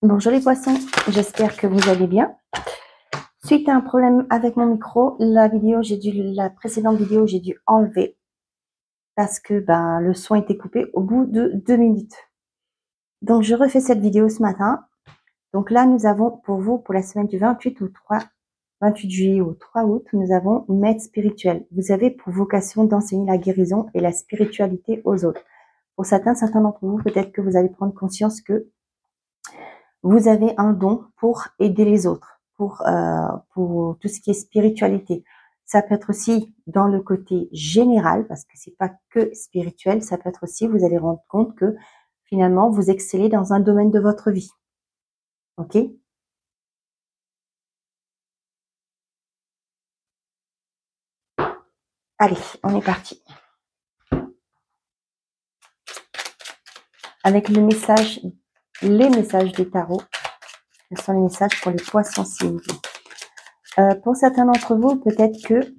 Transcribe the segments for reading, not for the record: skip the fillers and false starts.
Bonjour les poissons, j'espère que vous allez bien. Suite à un problème avec mon micro, la précédente vidéo, j'ai dû enlever parce que le son était coupé au bout de 2 minutes. Donc je refais cette vidéo ce matin. Donc là, nous avons pour vous, pour la semaine du 28 juillet au 3 août, nous avons maître spirituel. Vous avez pour vocation d'enseigner la guérison et la spiritualité aux autres. Pour certains d'entre vous, peut-être que vous allez prendre conscience que vous avez un don pour aider les autres, pour tout ce qui est spiritualité. Ça peut être aussi dans le côté général, parce que c'est pas que spirituel, ça peut être aussi, vous allez rendre compte que finalement, vous excellez dans un domaine de votre vie. Ok? Allez, on est parti. Avec les messages des tarots, ce sont les messages pour les poissons cibles. Pour certains d'entre vous, peut-être que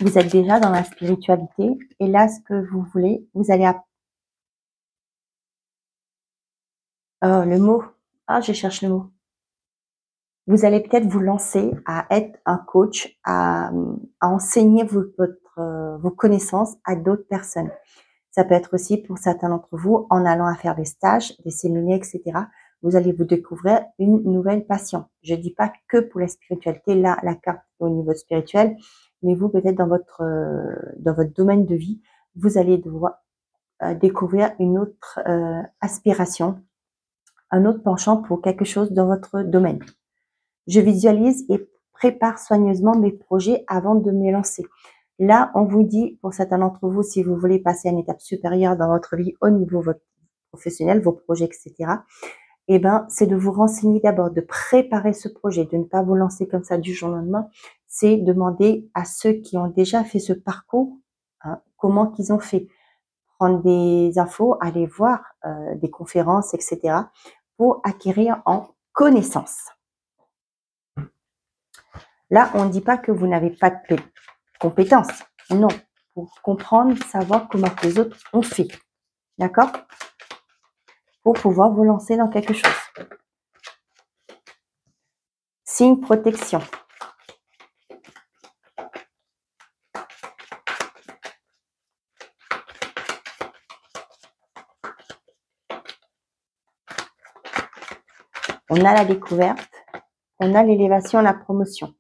vous êtes déjà dans la spiritualité et là, ce que vous voulez, vous allez le mot. Ah, je cherche le mot. Vous allez peut-être vous lancer à être un coach, à enseigner vos connaissances à d'autres personnes. Ça peut être aussi pour certains d'entre vous, en allant à faire des stages, des séminaires, etc. Vous allez vous découvrir une nouvelle passion. Je dis pas que pour la spiritualité, là, la carte au niveau spirituel, mais vous, peut-être dans votre domaine de vie, vous allez devoir découvrir une autre aspiration, un autre penchant pour quelque chose dans votre domaine. Je visualise et prépare soigneusement mes projets avant de me lancer. Là, on vous dit, pour certains d'entre vous, si vous voulez passer à une étape supérieure dans votre vie au niveau votre professionnel, vos projets, etc., eh ben, c'est de vous renseigner d'abord, de préparer ce projet, de ne pas vous lancer comme ça du jour au lendemain. C'est demander à ceux qui ont déjà fait ce parcours, comment qu'ils ont fait. Prendre des infos, aller voir des conférences, etc., pour acquérir en connaissance. Là, on ne dit pas que vous n'avez pas de compétences. Non, pour comprendre, savoir comment les autres ont fait. D'accord? Pour pouvoir vous lancer dans quelque chose. Signe protection. On a la découverte, on a l'élévation, la promotion.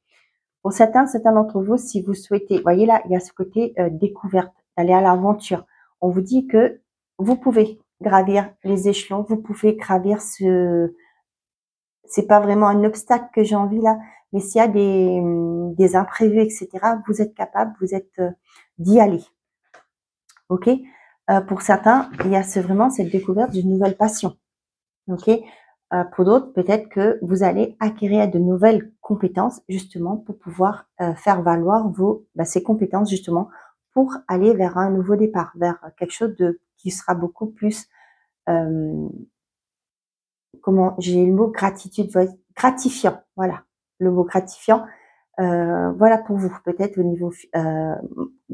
Pour certains d'entre vous, si vous souhaitez, voyez là, il y a ce côté découverte, d'aller à l'aventure. On vous dit que vous pouvez gravir les échelons, vous pouvez gravir c'est pas vraiment un obstacle que j'ai envie là, mais s'il y a des imprévus, etc., vous êtes capable, vous êtes d'y aller. Ok? Pour certains, il y a vraiment cette découverte d'une nouvelle passion. Ok? Pour d'autres, peut-être que vous allez acquérir de nouvelles compétences justement pour pouvoir faire valoir ces compétences justement pour aller vers un nouveau départ, vers quelque chose qui sera beaucoup plus j'ai le mot gratifiant, voilà, le mot gratifiant, voilà pour vous, peut-être au niveau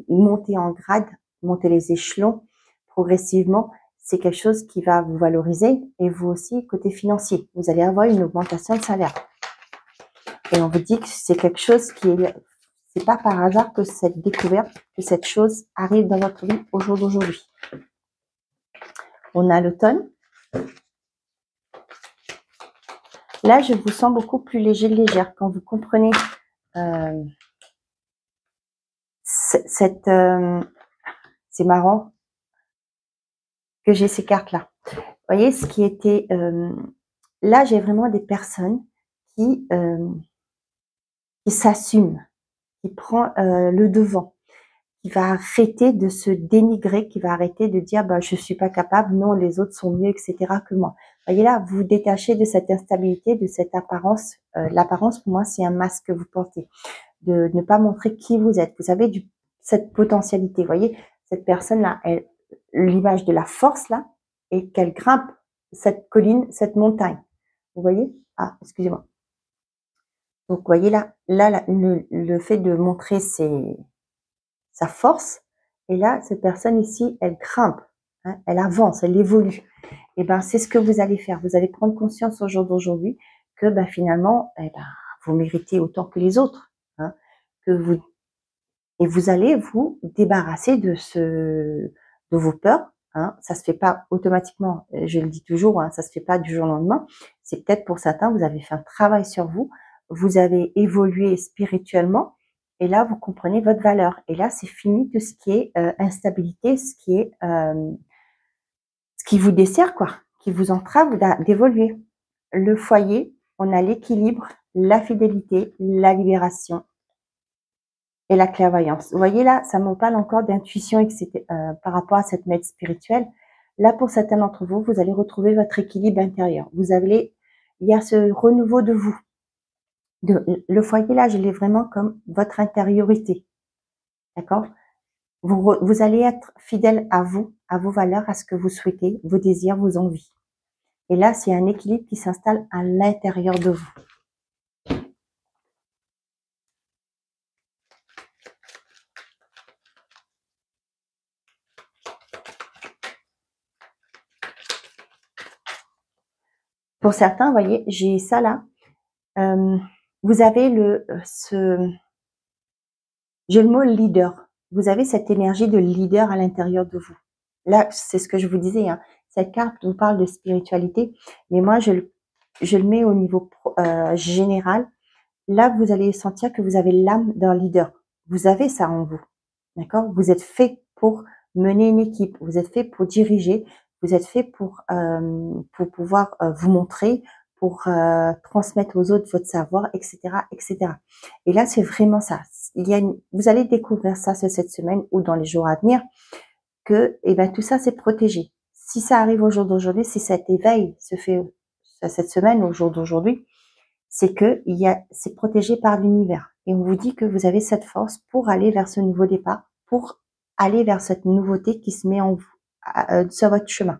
monter en grade, monter les échelons progressivement, c'est quelque chose qui va vous valoriser et vous aussi, côté financier, vous allez avoir une augmentation de salaire. Et on vous dit que c'est quelque chose c'est pas par hasard que cette découverte, que cette chose arrive dans votre vie au jour d'aujourd'hui. On a l'automne. Là, je vous sens beaucoup plus légère quand vous comprenez c'est marrant que j'ai ces cartes-là. Vous voyez, ce qui était là, j'ai vraiment des personnes qui s'assument, qui prend le devant, qui va arrêter de se dénigrer, qui va arrêter de dire je suis pas capable, non, les autres sont mieux, etc. que moi. Vous voyez là, vous vous détachez de cette instabilité, de cette apparence. L'apparence, pour moi, c'est un masque que vous portez, de ne pas montrer qui vous êtes. Vous avez cette potentialité. Vous voyez, cette personne-là, l'image de la force là, et qu'elle grimpe cette colline, cette montagne. Vous voyez? Ah, excusez-moi. Donc, vous voyez là, le fait de montrer sa force, et là, cette personne ici, elle grimpe. hein, elle avance, elle évolue. Et ben, c'est ce que vous allez faire. Vous allez prendre conscience au jour d'aujourd'hui que ben, finalement, vous méritez autant que les autres, hein, que vous et vous allez vous débarrasser de vos peurs. Hein. Ça se fait pas automatiquement. Je le dis toujours, hein, ça se fait pas du jour au lendemain. C'est peut-être pour certains, vous avez fait un travail sur vous, vous avez évolué spirituellement, et là vous comprenez votre valeur. Et là, c'est fini de ce qui est instabilité, ce qui vous dessert, quoi, qui vous entrave d'évoluer. Le foyer, on a l'équilibre, la fidélité, la libération et la clairvoyance. Vous voyez là, ça me parle encore d'intuition par rapport à cette maître spirituelle. Là, pour certains d'entre vous, vous allez retrouver votre équilibre intérieur. Il y a ce renouveau de vous. Le foyer là, je l'ai vraiment comme votre intériorité. D'accord? Vous allez être fidèle à vous, à vos valeurs, à ce que vous souhaitez, vos désirs, vos envies. Et là, c'est un équilibre qui s'installe à l'intérieur de vous. Pour certains, vous voyez, j'ai ça là. Vous avez j'ai le mot leader. Vous avez cette énergie de leader à l'intérieur de vous. Là, c'est ce que je vous disais. Hein. Cette carte vous parle de spiritualité, mais moi, je le mets au niveau général. Là, vous allez sentir que vous avez l'âme d'un leader. Vous avez ça en vous. D'accord? Vous êtes fait pour mener une équipe. Vous êtes fait pour diriger. Vous êtes fait pour pouvoir vous montrer, pour transmettre aux autres votre savoir, etc., etc. Et là, c'est vraiment ça. Vous allez découvrir ça cette semaine ou dans les jours à venir que, tout ça, c'est protégé. Si ça arrive au jour d'aujourd'hui, si cet éveil se fait cette semaine, au jour d'aujourd'hui, c'est que c'est protégé par l'univers. Et on vous dit que vous avez cette force pour aller vers ce nouveau départ, pour aller vers cette nouveauté qui se met en vous, sur votre chemin.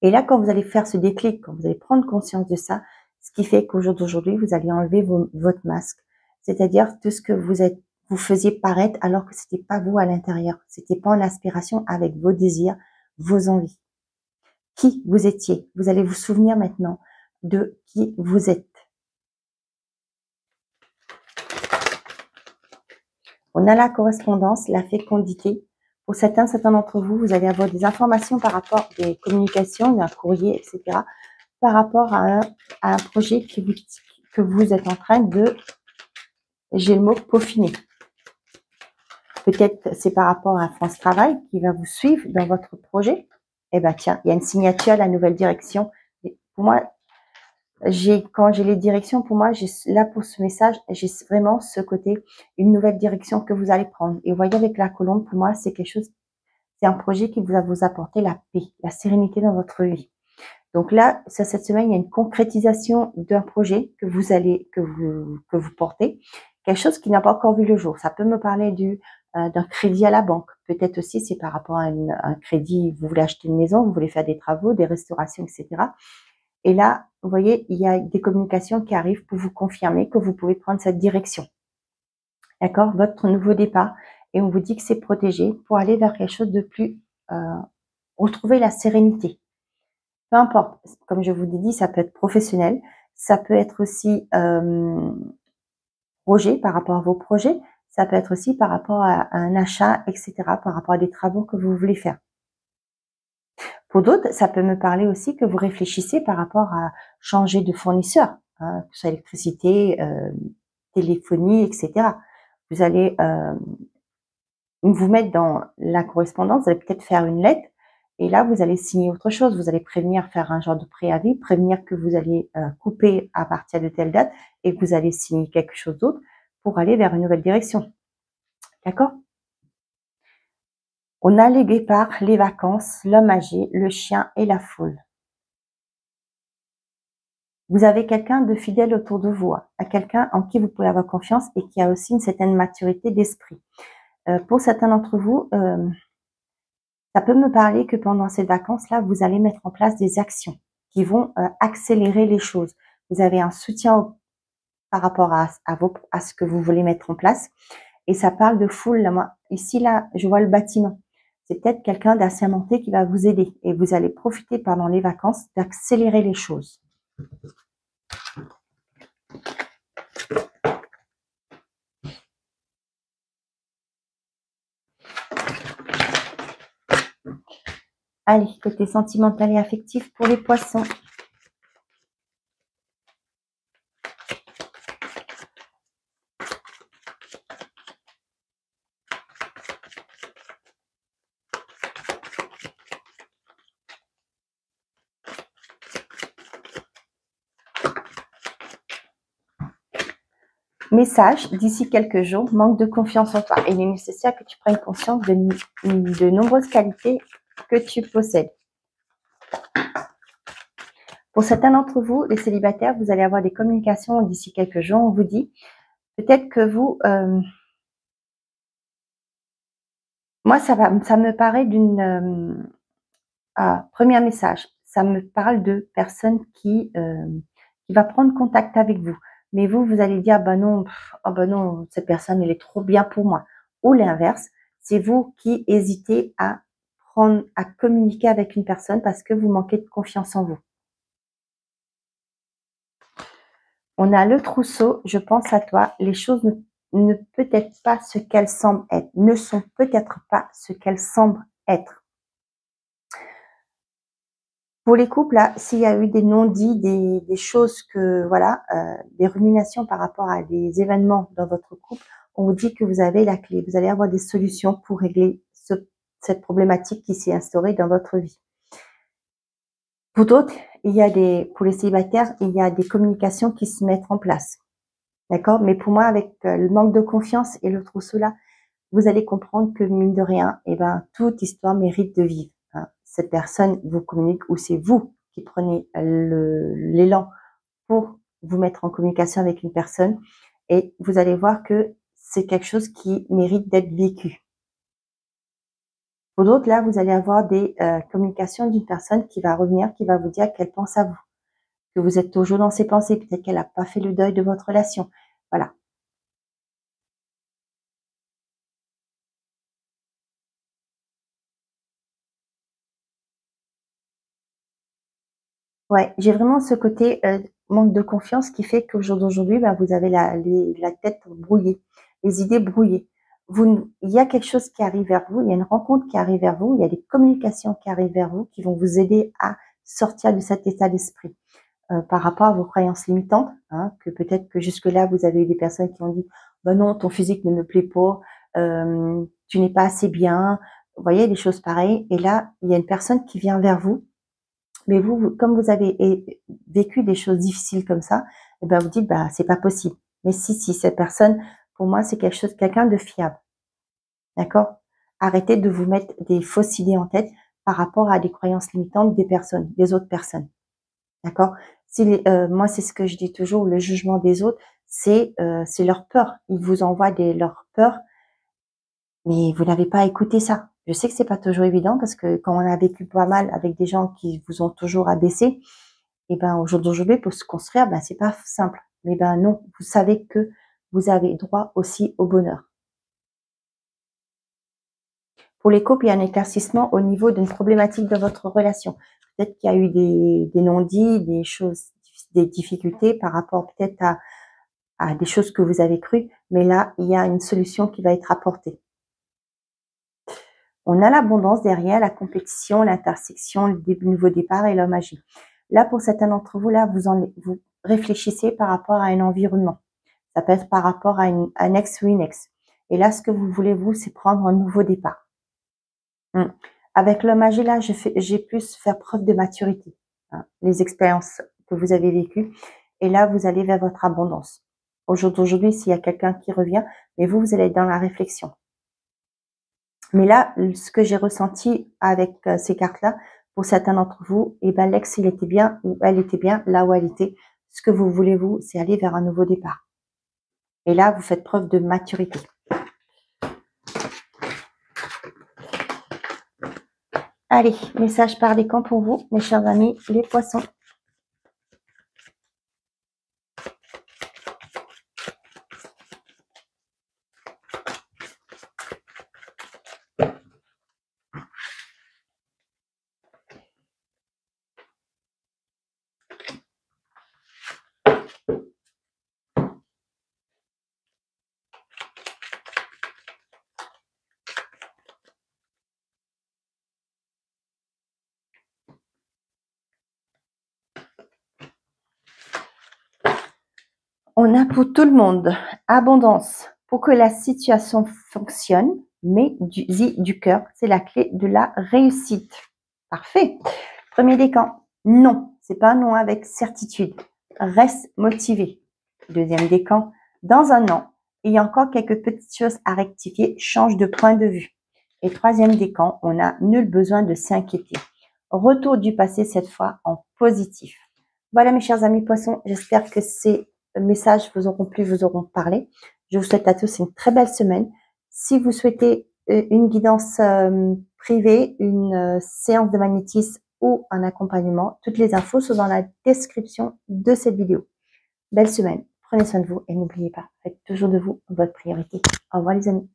Et là, quand vous allez faire ce déclic, quand vous allez prendre conscience de ça, ce qui fait qu'au jour d'aujourd'hui, vous allez enlever votre masque. C'est-à-dire tout ce que vous faisiez paraître alors que c'était pas vous à l'intérieur. C'était pas en aspiration avec vos désirs, vos envies. Qui vous étiez. Vous allez vous souvenir maintenant de qui vous êtes. On a la correspondance, la fécondité. Pour certains d'entre vous, vous allez avoir des informations par rapport à des communications, d'un courrier, etc., par rapport à un projet que vous êtes en train de, j'ai le mot, peaufiner. Peut-être c'est par rapport à France Travail qui va vous suivre dans votre projet. Eh ben tiens, il y a une signature à la nouvelle direction. Et pour moi, quand j'ai les directions, pour moi, là pour ce message, j'ai vraiment ce côté, une nouvelle direction que vous allez prendre. Et vous voyez avec la colombe, pour moi, c'est un projet qui va vous apporter la paix, la sérénité dans votre vie. Donc là, cette semaine, il y a une concrétisation d'un projet que vous portez, quelque chose qui n'a pas encore vu le jour. Ça peut me parler d'un crédit à la banque. Peut-être aussi, c'est par rapport à un crédit, vous voulez acheter une maison, vous voulez faire des travaux, des restaurations, etc. Et là, vous voyez, il y a des communications qui arrivent pour vous confirmer que vous pouvez prendre cette direction. D'accord? Votre nouveau départ. Et on vous dit que c'est protégé pour aller vers quelque chose de plus, retrouver la sérénité. Peu importe. Comme je vous l'ai dit, ça peut être professionnel. Ça peut être aussi projet par rapport à vos projets. Ça peut être aussi par rapport à un achat, etc. Par rapport à des travaux que vous voulez faire. Pour d'autres, ça peut me parler aussi que vous réfléchissez par rapport à changer de fournisseur, hein, que ce soit électricité, téléphonie, etc. Vous allez vous mettre dans la correspondance, vous allez peut-être faire une lettre, et là, vous allez signer autre chose. Vous allez prévenir, faire un genre de préavis, prévenir que vous allez couper à partir de telle date, et que vous allez signer quelque chose d'autre pour aller vers une nouvelle direction. D'accord? On a les guépards, les vacances, l'homme âgé, le chien et la foule. Vous avez quelqu'un de fidèle autour de vous, à quelqu'un en qui vous pouvez avoir confiance et qui a aussi une certaine maturité d'esprit. Pour certains d'entre vous, ça peut me parler que pendant ces vacances-là, vous allez mettre en place des actions qui vont accélérer les choses. Vous avez un soutien par rapport à ce que vous voulez mettre en place. Et ça parle de foule. Là, ici, là, je vois le bâtiment. c'est peut-être quelqu'un d'assermenté qui va vous aider et vous allez profiter pendant les vacances d'accélérer les choses. Allez, côté sentimental et affectif pour les poissons. Message, d'ici quelques jours, manque de confiance en toi. Il est nécessaire que tu prennes conscience de nombreuses qualités que tu possèdes. Pour certains d'entre vous, les célibataires, vous allez avoir des communications d'ici quelques jours. On vous dit peut-être que vous... moi, ça me paraît d'une... premier message, ça me parle de personne qui va prendre contact avec vous. Mais vous allez dire, bah non, oh bah non, cette personne, elle est trop bien pour moi. Ou l'inverse, c'est vous qui hésitez à communiquer avec une personne parce que vous manquez de confiance en vous. On a le trousseau, je pense à toi. Les choses ne peut-être pas ce qu'elles semblent être, ne sont peut-être pas ce qu'elles semblent être. Pour les couples, là, s'il y a eu des non-dits, des choses que, voilà, des ruminations par rapport à des événements dans votre couple, on vous dit que vous avez la clé. Vous allez avoir des solutions pour régler cette problématique qui s'est instaurée dans votre vie. Pour d'autres, pour les célibataires, il y a des communications qui se mettent en place. D'accord? Mais pour moi, avec le manque de confiance et le trousseau là, vous allez comprendre que mine de rien, eh ben, toute histoire mérite de vivre. Hein. Cette personne vous communique ou c'est vous qui prenez l'élan pour vous mettre en communication avec une personne et vous allez voir que c'est quelque chose qui mérite d'être vécu. Pour d'autres, là, vous allez avoir des communications d'une personne qui va revenir, qui va vous dire qu'elle pense à vous, que vous êtes toujours dans ses pensées, peut-être qu'elle n'a pas fait le deuil de votre relation. Voilà. Ouais, j'ai vraiment ce côté manque de confiance qui fait qu'au jour d'aujourd'hui, bah, vous avez la tête brouillée, les idées brouillées. Il y a quelque chose qui arrive vers vous, il y a une rencontre qui arrive vers vous, il y a des communications qui arrivent vers vous qui vont vous aider à sortir de cet état d'esprit. Par rapport à vos croyances limitantes, hein, que peut-être que jusque-là, vous avez eu des personnes qui ont dit bah non, ton physique ne me plaît pas, tu n'es pas assez bien, vous voyez, des choses pareilles. Et là, il y a une personne qui vient vers vous mais comme vous avez vécu des choses difficiles comme ça, eh ben vous dites bah c'est pas possible. Mais si cette personne, pour moi, c'est quelqu'un de fiable. D'accord? Arrêtez de vous mettre des fausses idées en tête par rapport à des croyances limitantes des autres personnes. D'accord? Moi, c'est ce que je dis toujours, le jugement des autres, c'est leur peur. Ils vous envoient leurs peurs, mais vous n'avez pas écouté ça. Je sais que c'est pas toujours évident parce que quand on a vécu pas mal avec des gens qui vous ont toujours abaissé, et ben au jour d'aujourd'hui pour se construire, ben c'est pas simple. Mais ben non, vous savez que vous avez droit aussi au bonheur. Pour les couples, il y a un éclaircissement au niveau d'une problématique de votre relation. Peut-être qu'il y a eu des non-dits, des choses, des difficultés par rapport peut-être à des choses que vous avez crues, mais là, il y a une solution qui va être apportée. On a l'abondance derrière, la compétition, l'intersection, le nouveau départ et l'homme agi. Là, pour certains d'entre vous, là, vous réfléchissez par rapport à un environnement. Ça peut être par rapport à un ex ou une ex. Et là, ce que vous voulez, vous, c'est prendre un nouveau départ. Avec l'homme âgé, là, j'ai plus faire preuve de maturité. Hein, les expériences que vous avez vécues. Et là, vous allez vers votre abondance. Aujourd'hui, s'il y a quelqu'un qui revient, mais vous allez être dans la réflexion. Mais là, ce que j'ai ressenti avec ces cartes-là, pour certains d'entre vous, eh ben, l'ex, il était bien ou elle était bien là où elle était. Ce que vous voulez, vous, c'est aller vers un nouveau départ. Et là, vous faites preuve de maturité. Allez, message par les camps pour vous, mes chers amis, les poissons. On a pour tout le monde abondance. Pour que la situation fonctionne, mais du cœur, c'est la clé de la réussite. Parfait. Premier décan, non. C'est pas un non avec certitude. Reste motivé. Deuxième décan, dans un an, il y a encore quelques petites choses à rectifier. Change de point de vue. Et troisième décan, on a nul besoin de s'inquiéter. Retour du passé cette fois en positif. Voilà mes chers amis poissons, j'espère que ces messages vous auront plu, vous auront parlé. Je vous souhaite à tous une très belle semaine. Si vous souhaitez une guidance privée, une séance de magnétisme ou un accompagnement, toutes les infos sont dans la description de cette vidéo. Belle semaine, prenez soin de vous et n'oubliez pas, faites toujours de vous votre priorité. Au revoir les amis.